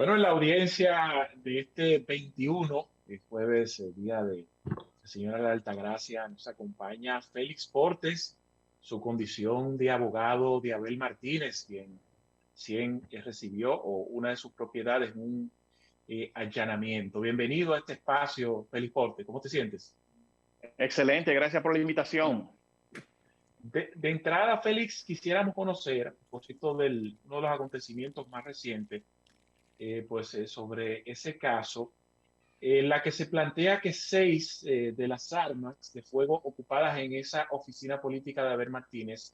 Bueno, en la audiencia de este 21, el jueves, el día de la Señora de la Altagracia, nos acompaña Félix Portes, su condición de abogado de Abel Martínez, quien recibió o una de sus propiedades un allanamiento. Bienvenido a este espacio, Félix Portes. ¿Cómo te sientes? Excelente, gracias por la invitación. De entrada, Félix, quisiéramos conocer, a propósito de uno de los acontecimientos más recientes, sobre ese caso la que se plantea que seis de las armas de fuego ocupadas en esa oficina política de Abel Martínez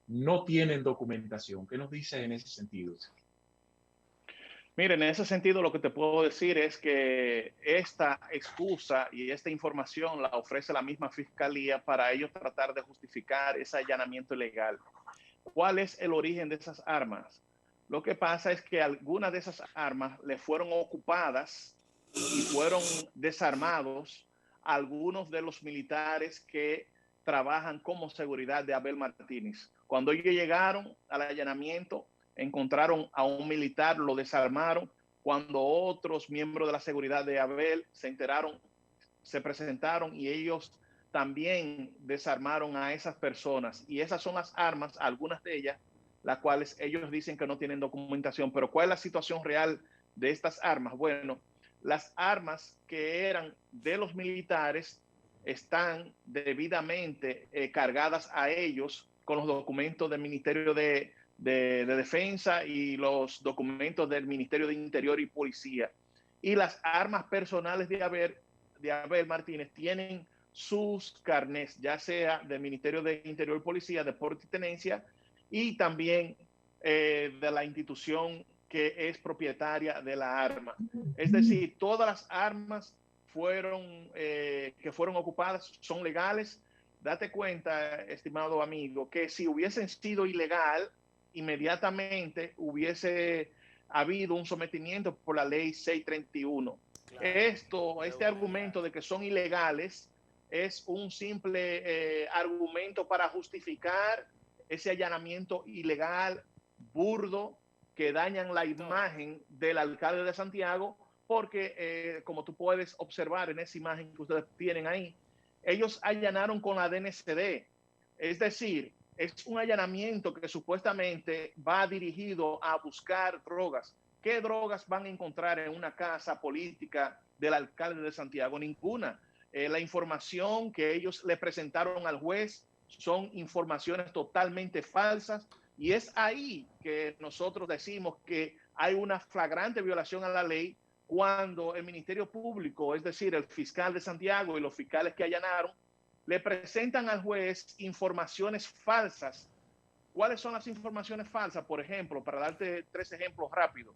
no tienen documentación. ¿Qué nos dice en ese sentido? Miren, en ese sentido lo que te puedo decir es que esta excusa y esta información la ofrece la misma fiscalía para ellos tratar de justificar ese allanamiento ilegal. ¿Cuál es el origen de esas armas? Lo que pasa es que algunas de esas armas le fueron ocupadas y fueron desarmados a algunos de los militares que trabajan como seguridad de Abel Martínez. Cuando ellos llegaron al allanamiento, encontraron a un militar, lo desarmaron. Cuando otros miembros de la seguridad de Abel se enteraron, se presentaron y ellos también desarmaron a esas personas. Y esas son las armas, algunas de ellas, las cuales ellos dicen que no tienen documentación. Pero ¿cuál es la situación real de estas armas? Bueno, las armas que eran de los militares están debidamente cargadas a ellos con los documentos del Ministerio de Defensa y los documentos del Ministerio de Interior y Policía. Y las armas personales de Abel Martínez tienen sus carnets, ya sea del Ministerio de Interior y Policía, Deporte y Tenencia, y también de la institución que es propietaria de la arma. Es decir, todas las armas que fueron ocupadas son legales. Date cuenta, estimado amigo, que si hubiesen sido ilegal, inmediatamente hubiese habido un sometimiento por la ley 631. Claro, Este argumento de que son ilegales es un simple argumento para justificar ese allanamiento ilegal, burdo, que dañan la imagen del alcalde de Santiago, porque como tú puedes observar en esa imagen que ustedes tienen ahí, ellos allanaron con la DNCD, es decir, es un allanamiento que supuestamente va dirigido a buscar drogas. ¿Qué drogas van a encontrar en una casa política del alcalde de Santiago? Ninguna. La información que ellos le presentaron al juez son informaciones totalmente falsas y es ahí que nosotros decimos que hay una flagrante violación a la ley cuando el Ministerio Público, es decir, el fiscal de Santiago y los fiscales que allanaron, le presentan al juez informaciones falsas. ¿Cuáles son las informaciones falsas? Por ejemplo, para darte 3 ejemplos rápidos.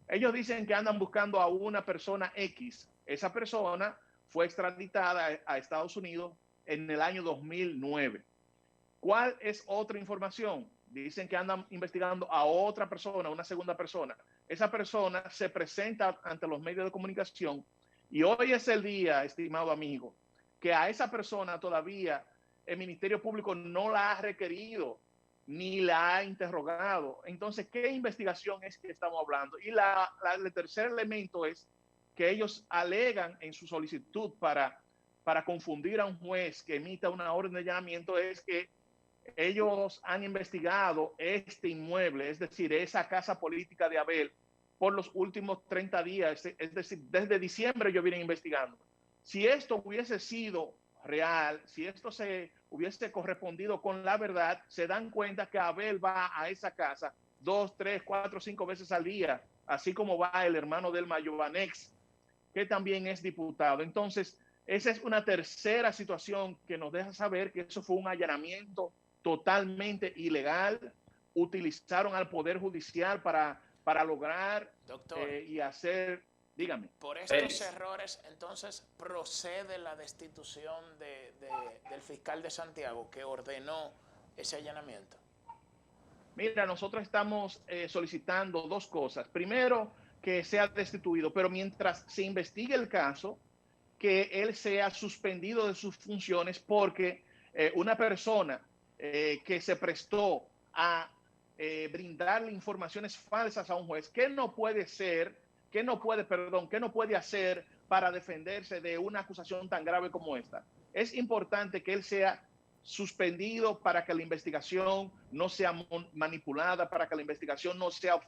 Ellos dicen que andan buscando a una persona X. Esa persona fue extraditada a Estados Unidos en el año 2009. ¿Cuál es otra información? Dicen que andan investigando a otra persona, una segunda persona. Esa persona se presenta ante los medios de comunicación y hoy es el día, estimado amigo, que a esa persona todavía el Ministerio Público no la ha requerido ni la ha interrogado. Entonces, ¿qué investigación es que estamos hablando? Y el tercer elemento es que ellos alegan en su solicitud para confundir a un juez que emita una orden de allanamiento es que ellos han investigado este inmueble, es decir, esa casa política de Abel, por los últimos 30 días, es decir, desde diciembre ellos vienen investigando. Si esto hubiese sido real, si esto se hubiese correspondido con la verdad, se dan cuenta que Abel va a esa casa 2, 3, 4, 5 veces al día, así como va el hermano del Mayobanex, que también es diputado. Entonces, esa es una tercera situación que nos deja saber que eso fue un allanamiento totalmente ilegal. Utilizaron al Poder Judicial para lograr doctor. y hacer, dígame. Por estos errores, entonces, procede la destitución del fiscal de Santiago que ordenó ese allanamiento. Mira, nosotros estamos solicitando 2 cosas. Primero, que sea destituido, pero mientras se investigue el caso, que él sea suspendido de sus funciones porque una persona que se prestó a brindarle informaciones falsas a un juez, que no puede ser ¿qué no puede hacer para defenderse de una acusación tan grave como esta? Es importante que él sea suspendido para que la investigación no sea manipulada, para que la investigación no sea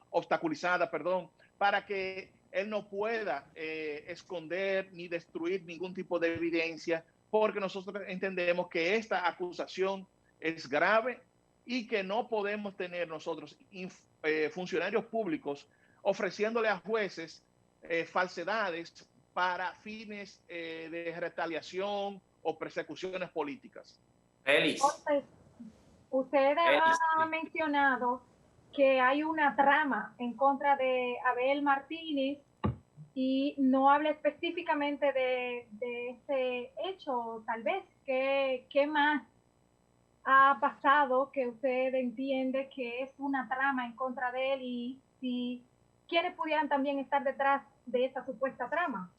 obstaculizada, para que él no pueda esconder ni destruir ningún tipo de evidencia, porque nosotros entendemos que esta acusación es grave y que no podemos tener nosotros funcionarios públicos ofreciéndole a jueces falsedades para fines de retaliación o persecuciones políticas. Félix. Entonces, usted ha mencionado que hay una trama en contra de Abel Martínez y no habla específicamente de ese hecho, tal vez. ¿Qué más ha pasado que usted entiende que es una trama en contra de él y si quiénes pudieran también estar detrás de esa supuesta trama?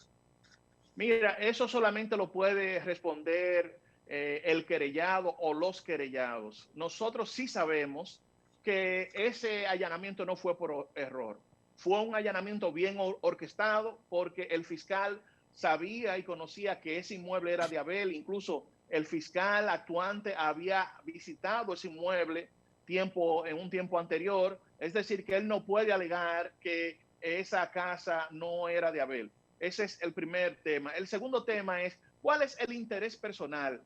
Mira, eso solamente lo puede responder el querellado o los querellados. Nosotros sí sabemos que ese allanamiento no fue por error. Fue un allanamiento bien orquestado porque el fiscal sabía y conocía que ese inmueble era de Abel. Incluso el fiscal actuante había visitado ese inmueble en un tiempo anterior. Es decir, que él no puede alegar que esa casa no era de Abel. Ese es el primer tema. El segundo tema es, ¿cuál es el interés personal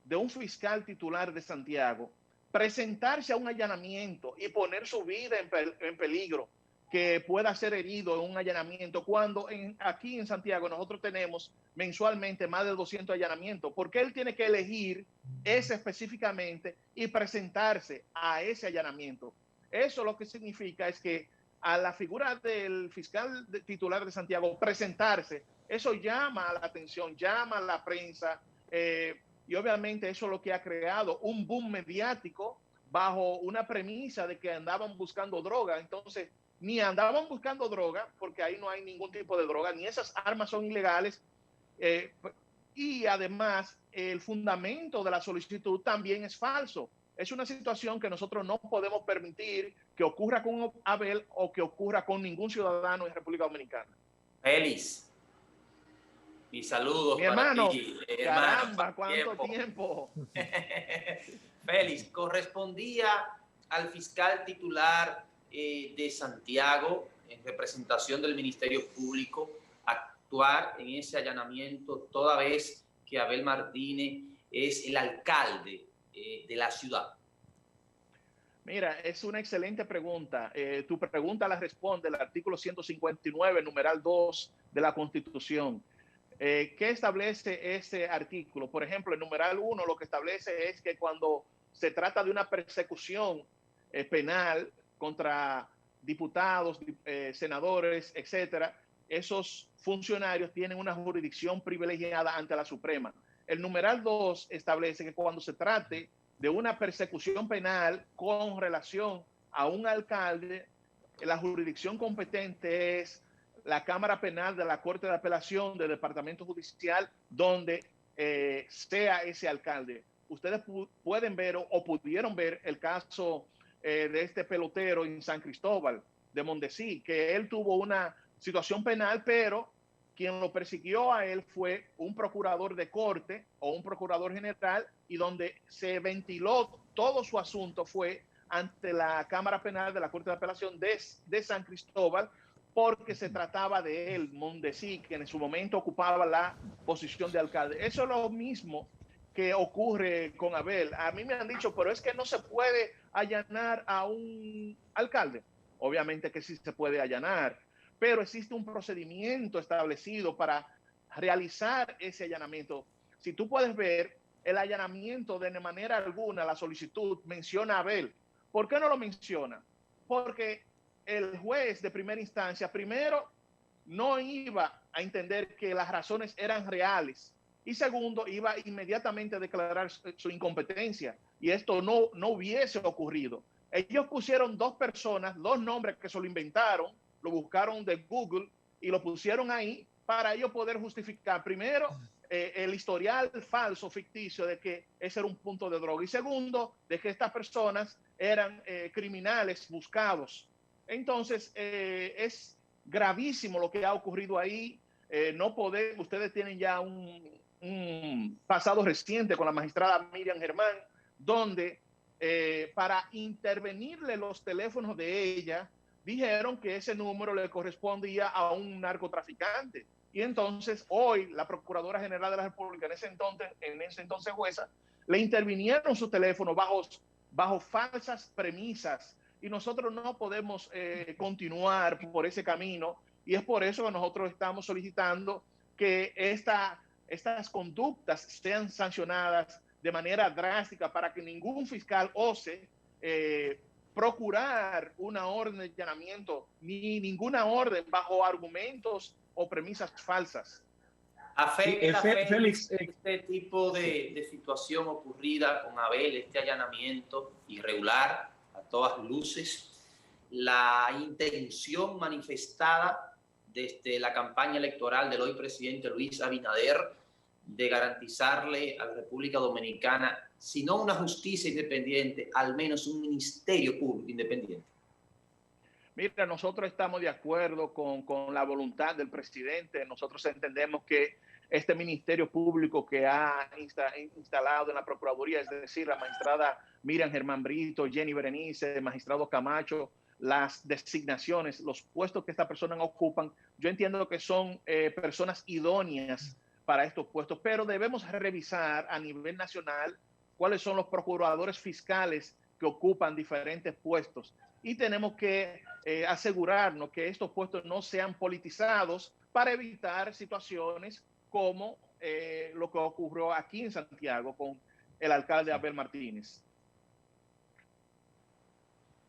de un fiscal titular de Santiago presentarse a un allanamiento y poner su vida en peligro, que pueda ser herido en un allanamiento, cuando aquí en Santiago nosotros tenemos mensualmente más de 200 allanamientos? ¿Por qué él tiene que elegir ese específicamente y presentarse a ese allanamiento? Eso lo que significa es que a la figura del fiscal titular de Santiago presentarse, eso llama a la atención, llama a la prensa, y obviamente eso es lo que ha creado un boom mediático bajo una premisa de que andaban buscando droga. Entonces, ni andaban buscando droga, porque ahí no hay ningún tipo de droga, ni esas armas son ilegales, y además el fundamento de la solicitud también es falso. Es una situación que nosotros no podemos permitir que ocurra con Abel o que ocurra con ningún ciudadano en República Dominicana. Félix, mis saludos Mi para hermano, ti. caramba, ¿cuánto tiempo? Félix, correspondía al fiscal titular de Santiago, en representación del Ministerio Público, actuar en ese allanamiento, toda vez que Abel Martínez es el alcalde de la ciudad. Mira, es una excelente pregunta. Tu pregunta la responde el artículo 159, numeral 2 de la Constitución. ¿Qué establece ese artículo? Por ejemplo, el numeral 1 lo que establece es que cuando se trata de una persecución penal contra diputados, senadores, etcétera, esos funcionarios tienen una jurisdicción privilegiada ante la Suprema. El numeral 2 establece que cuando se trate de una persecución penal con relación a un alcalde, la jurisdicción competente es la Cámara Penal de la Corte de Apelación del Departamento Judicial donde sea ese alcalde. Ustedes pueden ver o pudieron ver el caso de este pelotero en San Cristóbal de Mondesí, que él tuvo una situación penal, pero quien lo persiguió a él fue un procurador de corte o un procurador general, y donde se ventiló todo su asunto fue ante la Cámara Penal de la Corte de Apelación de San Cristóbal, porque se trataba de él, Mondesí, que en su momento ocupaba la posición de alcalde. Eso es lo mismo que ocurre con Abel. A mí me han dicho, pero es que no se puede allanar a un alcalde. Obviamente que sí se puede allanar, pero existe un procedimiento establecido para realizar ese allanamiento. Si tú puedes ver, el allanamiento de manera alguna, la solicitud menciona a Abel. ¿Por qué no lo menciona? Porque el juez de primera instancia, primero, no iba a entender que las razones eran reales, y segundo, iba inmediatamente a declarar su incompetencia, y esto no hubiese ocurrido. Ellos pusieron dos personas, dos nombres que se lo inventaron, lo buscaron de Google y lo pusieron ahí para ellos poder justificar, primero, el historial falso, ficticio, de que ese era un punto de droga, y segundo, de que estas personas eran criminales buscados. Entonces, es gravísimo lo que ha ocurrido ahí. Ustedes tienen ya un pasado reciente con la magistrada Miriam Germán, donde para intervenirle los teléfonos de ella, dijeron que ese número le correspondía a un narcotraficante. Y entonces hoy la Procuradora General de la República, en ese entonces jueza, le intervinieron su teléfono bajo falsas premisas. Y nosotros no podemos continuar por ese camino, y es por eso que nosotros estamos solicitando que estas conductas sean sancionadas de manera drástica para que ningún fiscal ose procurar una orden de allanamiento ni ninguna orden bajo argumentos o premisas falsas. ¿Afecta, Félix, este tipo de situación ocurrida con Abel, este allanamiento irregular a todas luces, la intención manifestada desde la campaña electoral del hoy presidente Luis Abinader de garantizarle a la República Dominicana, si no una justicia independiente, al menos un ministerio público independiente? Mira, nosotros estamos de acuerdo con la voluntad del presidente. Nosotros entendemos que este ministerio público que ha instalado en la Procuraduría, es decir, la magistrada Miriam Germán Brito, Jenny Berenice, el magistrado Camacho, las designaciones, los puestos que estas personas ocupan, yo entiendo que son personas idóneas para estos puestos, pero debemos revisar a nivel nacional cuáles son los procuradores fiscales que ocupan diferentes puestos, y tenemos que asegurarnos que estos puestos no sean politizados para evitar situaciones como lo que ocurrió aquí en Santiago con el alcalde Abel Martínez.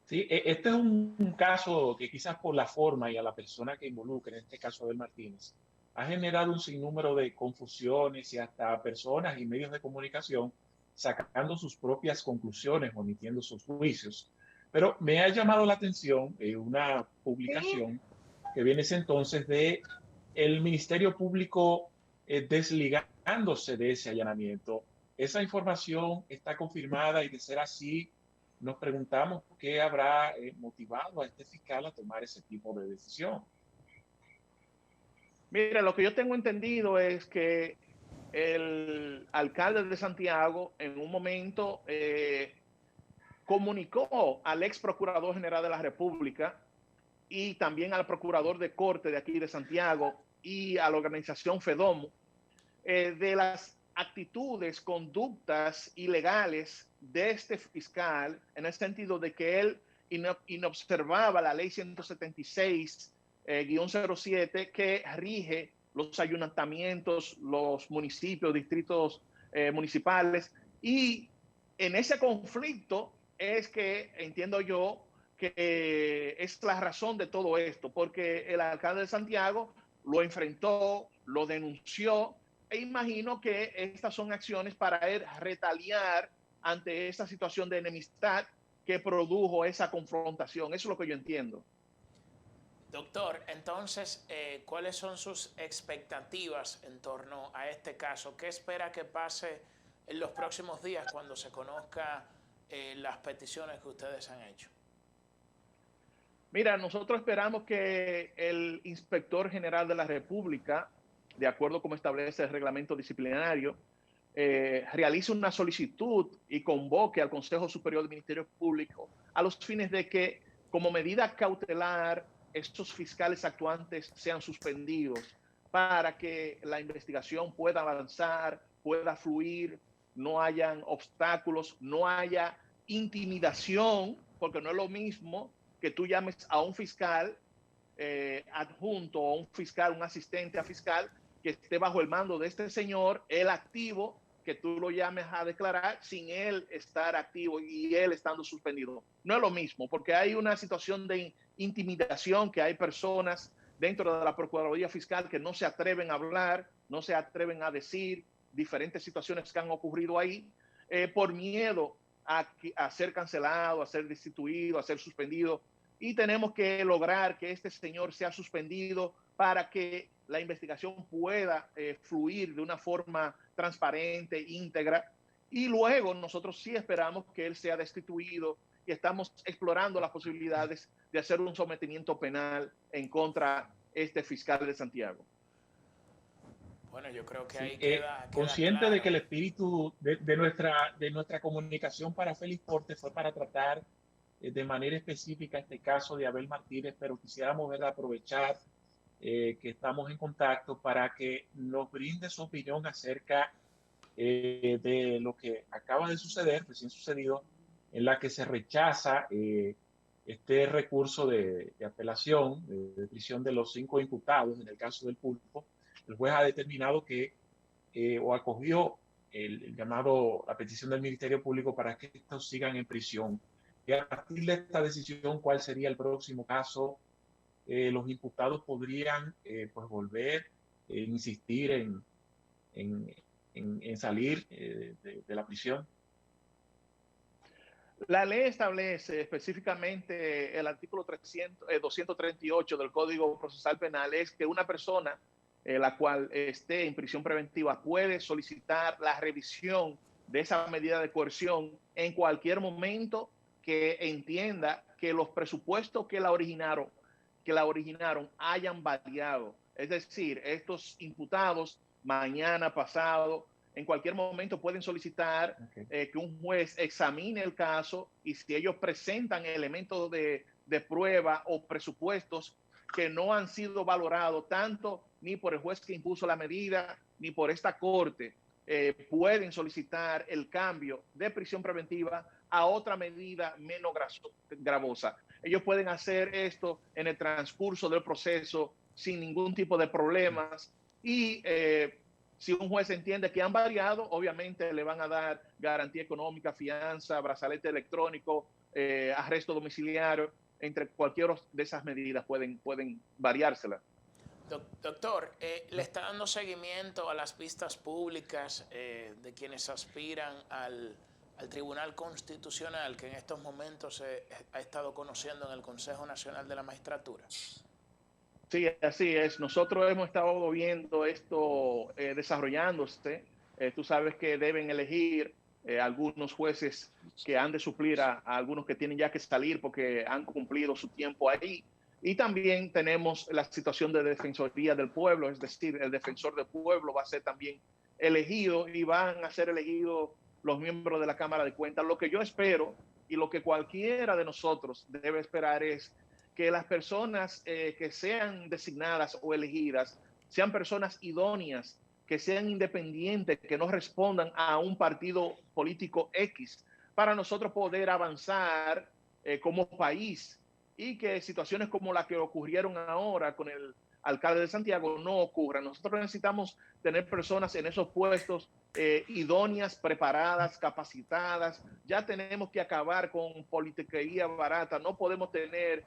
Sí, este es un caso que quizás por la forma y a la persona que involucra, en este caso Abel Martínez, ha generado un sinnúmero de confusiones y hasta personas y medios de comunicación sacando sus propias conclusiones, omitiendo sus juicios. Pero me ha llamado la atención una publicación que viene ese entonces de el Ministerio Público desligándose de ese allanamiento. Esa información está confirmada, y de ser así, nos preguntamos qué habrá motivado a este fiscal a tomar ese tipo de decisión. Mira, lo que yo tengo entendido es que el alcalde de Santiago en un momento comunicó al ex procurador general de la República y también al procurador de corte de aquí de Santiago y a la organización FEDOMO de las actitudes, conductas ilegales de este fiscal, en el sentido de que él inobservaba la ley 176-07 que rige los ayuntamientos, los municipios, distritos municipales, y en ese conflicto es que entiendo yo que es la razón de todo esto, porque el alcalde de Santiago lo enfrentó, lo denunció, e imagino que estas son acciones para él retaliar ante esa situación de enemistad que produjo esa confrontación. Eso es lo que yo entiendo. Doctor, entonces, ¿cuáles son sus expectativas en torno a este caso? ¿Qué espera que pase en los próximos días cuando se conozca las peticiones que ustedes han hecho? Mira, nosotros esperamos que el inspector general de la República, de acuerdo como establece el reglamento disciplinario, realice una solicitud y convoque al Consejo Superior del Ministerio Público a los fines de que, como medida cautelar, estos fiscales actuantes sean suspendidos para que la investigación pueda avanzar, pueda fluir, no hayan obstáculos, no haya intimidación, porque no es lo mismo que tú llames a un fiscal adjunto o un fiscal, un asistente a fiscal que esté bajo el mando de este señor, él activo, que tú lo llames a declarar sin él estar activo y él estando suspendido. No es lo mismo, porque hay una situación de intimidación, que hay personas dentro de la Procuraduría Fiscal que no se atreven a hablar, no se atreven a decir diferentes situaciones que han ocurrido ahí, por miedo a ser cancelado, a ser destituido, a ser suspendido. Y tenemos que lograr que este señor sea suspendido para que la investigación pueda fluir de una forma transparente, íntegra. Y luego nosotros sí esperamos que él sea destituido y estamos explorando las posibilidades de hacer un sometimiento penal en contra de este fiscal de Santiago. Bueno, yo creo que Sí, ahí queda consciente claro. de que el espíritu de nuestra comunicación para Félix Porte fue para tratar de manera específica este caso de Abel Martínez, pero quisiéramos aprovechar que estamos en contacto para que nos brinde su opinión acerca de lo que acaba de suceder, recién sucedido, en la que se rechaza este recurso de apelación, de prisión de los 5 imputados en el caso del Pulpo. El juez ha determinado que, o acogió el llamado, la petición del Ministerio Público para que estos sigan en prisión. Y a partir de esta decisión, ¿cuál sería el próximo caso? Los imputados podrían pues volver a insistir en salir de la prisión. La ley establece específicamente el artículo 238 del Código Procesal Penal, es que una persona la cual esté en prisión preventiva puede solicitar la revisión de esa medida de coerción en cualquier momento que entienda que los presupuestos que la originaron hayan variado. Es decir, estos imputados mañana, pasado, en cualquier momento pueden solicitar que un juez examine el caso, y si ellos presentan elementos de prueba o presupuestos que no han sido valorados tanto ni por el juez que impuso la medida ni por esta corte, pueden solicitar el cambio de prisión preventiva a otra medida menos gravosa. Ellos pueden hacer esto en el transcurso del proceso sin ningún tipo de problemas, y si un juez entiende que han variado, obviamente le van a dar garantía económica, fianza, brazalete electrónico, arresto domiciliario. Entre cualquiera de esas medidas pueden variárselas. Doctor, ¿le está dando seguimiento a las vistas públicas de quienes aspiran al Tribunal Constitucional, que en estos momentos se ha estado conociendo en el Consejo Nacional de la Magistratura? Sí, así es. Nosotros hemos estado viendo esto desarrollándose. Tú sabes que deben elegir algunos jueces que han de suplir a algunos que tienen ya que salir porque han cumplido su tiempo ahí. Y también tenemos la situación de Defensoría del Pueblo, es decir, el defensor del pueblo va a ser también elegido y van a ser elegidos los miembros de la Cámara de Cuentas. Lo que yo espero y lo que cualquiera de nosotros debe esperar es que las personas que sean designadas o elegidas sean personas idóneas, que sean independientes, que no respondan a un partido político X, para nosotros poder avanzar como país, y que situaciones como las que ocurrieron ahora con el alcalde de Santiago no ocurran. Nosotros necesitamos tener personas en esos puestos idóneas, preparadas, capacitadas. Ya tenemos que acabar con politiquería barata. No podemos tener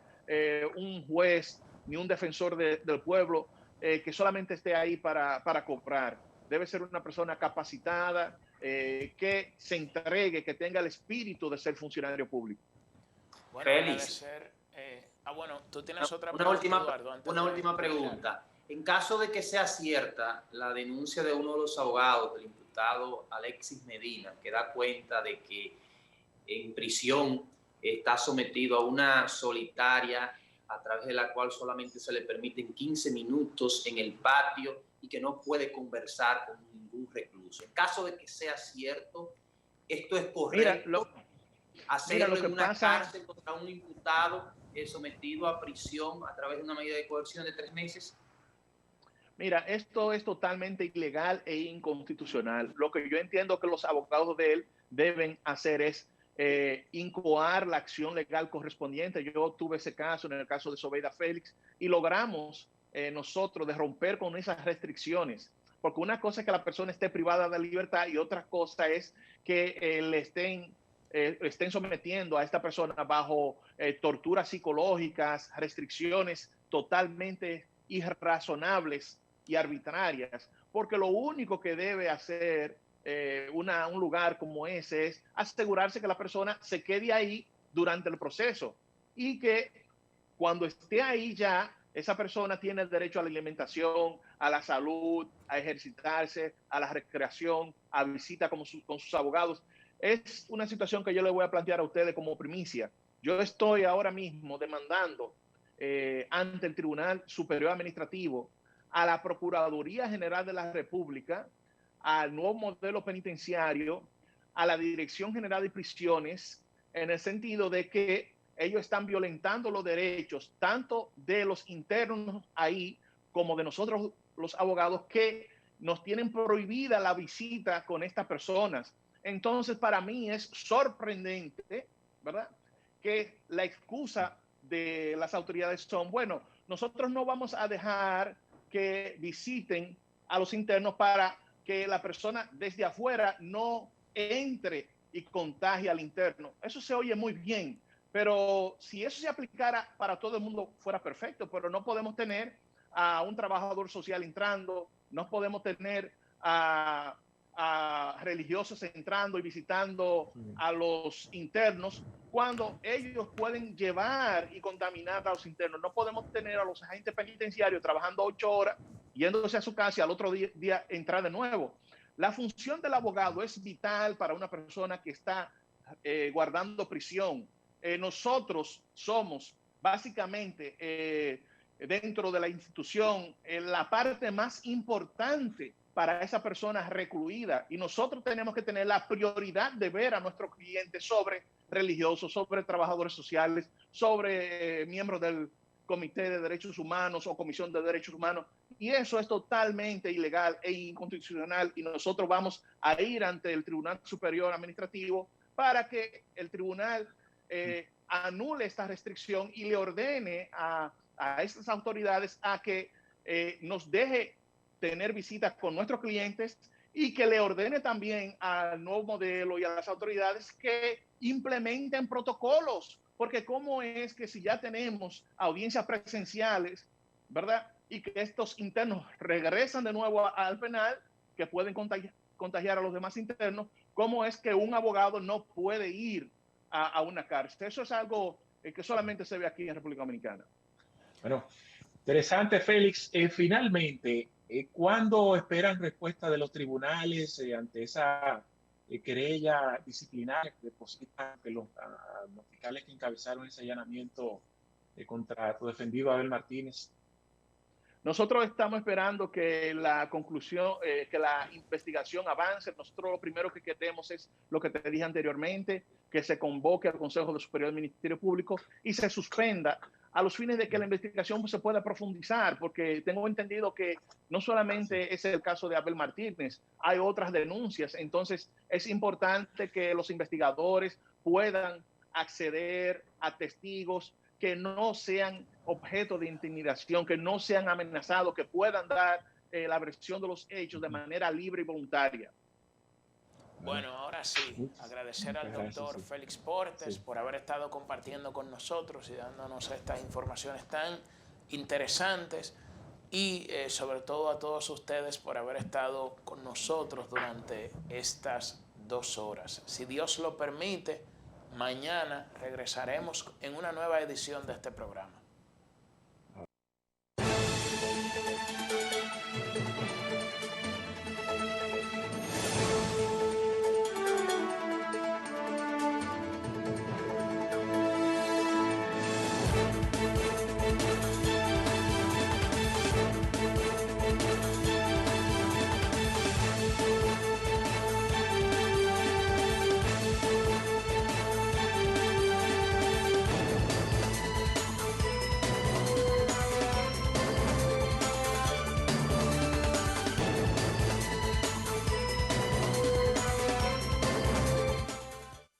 un juez ni un defensor del pueblo que solamente esté ahí para comprar. Debe ser una persona capacitada, que se entregue, que tenga el espíritu de ser funcionario público. Bueno, agradecer. Bueno, tú tienes otra pregunta, Eduardo. Una última pregunta. En caso de que sea cierta la denuncia de uno de los abogados, del imputado Alexis Medina, que da cuenta de que en prisión está sometido a una solitaria a través de la cual solamente se le permiten 15 minutos en el patio y que no puede conversar con ningún recluso. En caso de que sea cierto, ¿esto es correcto? ¿Hacerlo en una cárcel contra un imputado sometido a prisión a través de una medida de coerción de 3 meses? Mira, esto es totalmente ilegal e inconstitucional. Lo que yo entiendo que los abogados de él deben hacer es incoar la acción legal correspondiente. Yo tuve ese caso en el caso de Zobeida Félix y logramos nosotros de romper con esas restricciones, porque una cosa es que la persona esté privada de libertad y otra cosa es que le estén sometiendo a esta persona bajo torturas psicológicas, restricciones totalmente irrazonables y arbitrarias, porque lo único que debe hacer un lugar como ese es asegurarse que la persona se quede ahí durante el proceso y que cuando esté ahí ya esa persona tiene el derecho a la alimentación, a la salud, a ejercitarse, a la recreación, a visita con sus abogados. es una situación que yo le voy a plantear a ustedes como primicia. Yo estoy ahora mismo demandando ante el Tribunal Superior Administrativo, a la Procuraduría General de la República, al nuevo modelo penitenciario, a la Dirección General de Prisiones, en el sentido de que ellos están violentando los derechos tanto de los internos ahí como de nosotros los abogados, que nos tienen prohibida la visita con estas personas. Entonces, para mí es sorprendente, ¿verdad?, que la excusa de las autoridades son, bueno, nosotros no vamos a dejar que visiten a los internos para que la persona desde afuera no entre y contagie al interno. Eso se oye muy bien, pero si eso se aplicara para todo el mundo fuera perfecto, pero no podemos tener a un trabajador social entrando, no podemos tener a religiosos entrando y visitando a los internos, cuando ellos pueden llevar y contaminar a los internos. No podemos tener a los agentes penitenciarios trabajando 8 horas, yéndose a su casa y al otro día entrar de nuevo. La función del abogado es vital para una persona que está guardando prisión. Nosotros somos básicamente dentro de la institución la parte más importante para esa persona recluida, y nosotros tenemos que tener la prioridad de ver a nuestros clientes sobre religiosos, sobre trabajadores sociales, sobre miembros del Comité de Derechos Humanos o Comisión de Derechos Humanos, y eso es totalmente ilegal e inconstitucional, y nosotros vamos a ir ante el Tribunal Superior Administrativo para que el tribunal anule esta restricción y le ordene a estas autoridades a que nos deje tener visitas con nuestros clientes, y que le ordene también al nuevo modelo y a las autoridades que implementen protocolos, porque cómo es que si ya tenemos audiencias presenciales, ¿verdad?, y que estos internos regresan de nuevo al penal, que pueden contagiar a los demás internos, cómo es que un abogado no puede ir a una cárcel? Eso es algo que solamente se ve aquí en República Dominicana. Bueno, interesante, Félix. Finalmente, ¿cuándo esperan respuesta de los tribunales ante esa querella disciplinaria que depositan los fiscales que encabezaron ese allanamiento contra tu defendido Abel Martínez? Nosotros estamos esperando que la conclusión, que la investigación avance. Nosotros lo primero que queremos es lo que te dije anteriormente, que se convoque al Consejo Superior del Ministerio Público y se suspenda a los fines de que la investigación se pueda profundizar, porque tengo entendido que no solamente es el caso de Abel Martínez, hay otras denuncias. Entonces es importante que los investigadores puedan acceder a testigos que no sean objeto de intimidación, que no sean amenazados, que puedan dar la versión de los hechos de manera libre y voluntaria. Bueno, ahora sí, agradecer al doctor Félix Portes por haber estado compartiendo con nosotros y dándonos estas informaciones tan interesantes, y sobre todo a todos ustedes por haber estado con nosotros durante estas 2 horas. Si Dios lo permite, mañana regresaremos en una nueva edición de este programa.